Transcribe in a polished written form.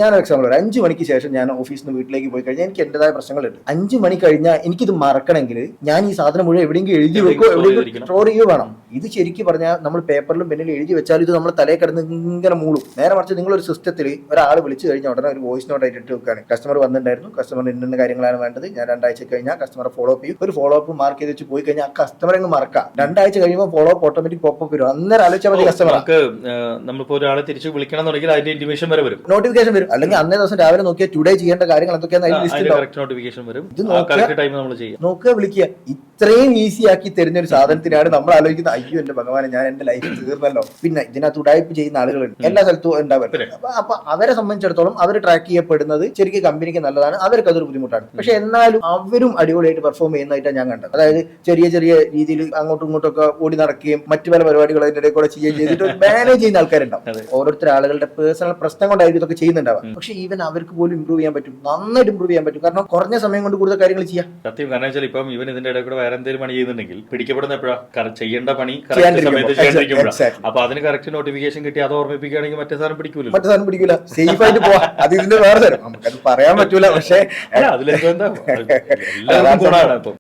ഞാനൊരു എക്സാമ്പിൾ ഒരു 5 മണിക്ക് ശേഷം ഞാൻ ഓഫീസിൽ നിന്ന് വീട്ടിലേക്ക് പോയി കഴിഞ്ഞാൽ എനിക്ക് എന്റേതായ പ്രശ്നങ്ങളുണ്ട്. 5 മണി കഴിഞ്ഞാൽ എനിക്കിത് മറക്കണമെങ്കിൽ ഞാൻ ഈ സാധനം മുഴുവൻ എവിടെയെങ്കിലും എഴുതി വെക്കോ, എവിടെയെങ്കിലും സ്റ്റോർ ചെയ്യുകയോ വേണം. ഇത് ശരിക്കും പറഞ്ഞാൽ നമ്മൾ പേപ്പറിലും പെന്നിലും എഴുതി വെച്ചാൽ ഇത് നമ്മൾ തലയിൽ കിടന്ന് ഇങ്ങനെ മൂളും. നേരെ മറിച്ച് നിങ്ങളൊരു സിസ്റ്റത്തിൽ ഒരാൾ വിളിച്ചു കഴിഞ്ഞാൽ ഉടനെ ഒരു വോയിസ് നോട്ട് ആയിട്ട് ഇട്ട് വെക്കുകയാണ്. കസ്റ്റമർ വന്നിട്ടുണ്ടായിരുന്നു, കസ്റ്റമറിന് ഇന്ന കാര്യങ്ങളാണ് വേണ്ടത്, ഞാൻ 2 ആഴ്ച കഴിഞ്ഞാൽ കസ്റ്റമറെ ഫോളോ അപ്പ് ചെയ്യും. ഒരു ഫോളോ അപ്പ് മാർക്ക് ചെയ്ത് വെച്ച് പോയി കഴിഞ്ഞാൽ ആ കസ്റ്റമറെ അങ്ങ് മറക്കാം. 2 ആഴ്ച കഴിയുമ്പോൾ ഫോളോ അപ്പ് ഓട്ടോമാറ്റിക് പോപ്പ് വരും. അന്നേരം ആലോചിച്ചാൽ മതി കസ്റ്റമർ. നമ്മളിപ്പോ ഒരാളെ തിരിച്ച് വിളിക്കണം എന്നുണ്ടെങ്കിൽ അതിന്റെ ഇന്റിമേഷൻ വരെ വരും, നോട്ടിഫിക്കേഷൻ വരും. അല്ലെങ്കിൽ അന്നേ ദിവസം രാവിലെ നോക്കിയാൽ ടുഡേ ചെയ്യേണ്ട കാര്യങ്ങൾ എന്തൊക്കെയാണ് നോട്ടിഫിക്കേഷൻ വരും. ഇത് നോക്കുക, വിളിക്കുക. ഇത്രയും ഈസി ആക്കി തരുന്ന ഒരു സാധനത്തിനാണ് നമ്മൾ ആലോചിക്കുന്നത്, അയ്യോ എന്റെ ഭഗവാനെ ഞാൻ എന്റെ ലൈഫ് തീർന്നല്ലോ. പിന്നെ ഇതിനകത്ത് ഉടായ്പ ചെയ്യുന്ന ആളുകളുണ്ട്, എല്ലാ സ്ഥലത്തും ഉണ്ടാവും. അപ്പൊ അവരെ സംബന്ധിച്ചിടത്തോളം അവർ ട്രാക്ക് ചെയ്യപ്പെടുന്നത് ശരിക്കും കമ്പനിക്ക് നല്ലതാണ്, അവർക്ക് അതൊരു ബുദ്ധിമുട്ടാണ്. പക്ഷെ എന്നാലും അവരും അടിപൊളിയായിട്ട് പെർഫോം ചെയ്യുന്നതായിട്ടാണ് ഞാൻ കണ്ടത്. അതായത് ചെറിയ ചെറിയ രീതിയിൽ അങ്ങോട്ടും ഇങ്ങോട്ടും ഒക്കെ ഓടി നടക്കുകയും മറ്റു പല പരിപാടികൾ അതിന്റെ ഇടയിൽ കൂടെ ചെയ്യുകയും ചെയ്തിട്ട് മാനേജ് ചെയ്യുന്ന ആൾക്കാരുണ്ടാവും. ഓരോരുത്തർ ആളുകളുടെ പേഴ്സണൽ പ്രശ്നം കൊണ്ടായിരിക്കും ഇതൊക്കെ ചെയ്യുന്നുണ്ടാവും. പക്ഷെ ഈവൻ അവർക്ക് പോലും ഇമ്പ്രൂവ് ചെയ്യാൻ പറ്റും, നന്നായിട്ട് ഇമ്പ്രൂവ് ചെയ്യാൻ പറ്റും. കാരണം കുറഞ്ഞ സമയം കൊണ്ട് കൂടുതൽ കാര്യങ്ങൾ ചെയ്യാം. സത്യം. കാരണം വെച്ചാൽ ഇപ്പം ഇവൻ ഇതിന്റെ ഇടയിൽ കൂടെ വേറെ എന്തെങ്കിലും പണി ചെയ്യുന്നുണ്ടെങ്കിൽ പിടിക്കപ്പെടുന്ന എപ്പോഴാണ് ചെയ്യേണ്ട പണി അപ്പൊ അതിന് കറക്റ്റ് നോട്ടിഫിക്കേഷൻ കിട്ടി അത് ഓർമ്മിപ്പിക്കുകയാണെങ്കിൽ മറ്റേ സാധനം പിടിക്കൂല, സേഫ് ആയിട്ട് പോവാം. അത് ഇതിന്റെ വേറെ തരം നമുക്കത് പറയാൻ പറ്റൂല. പക്ഷെ അതിലെന്താ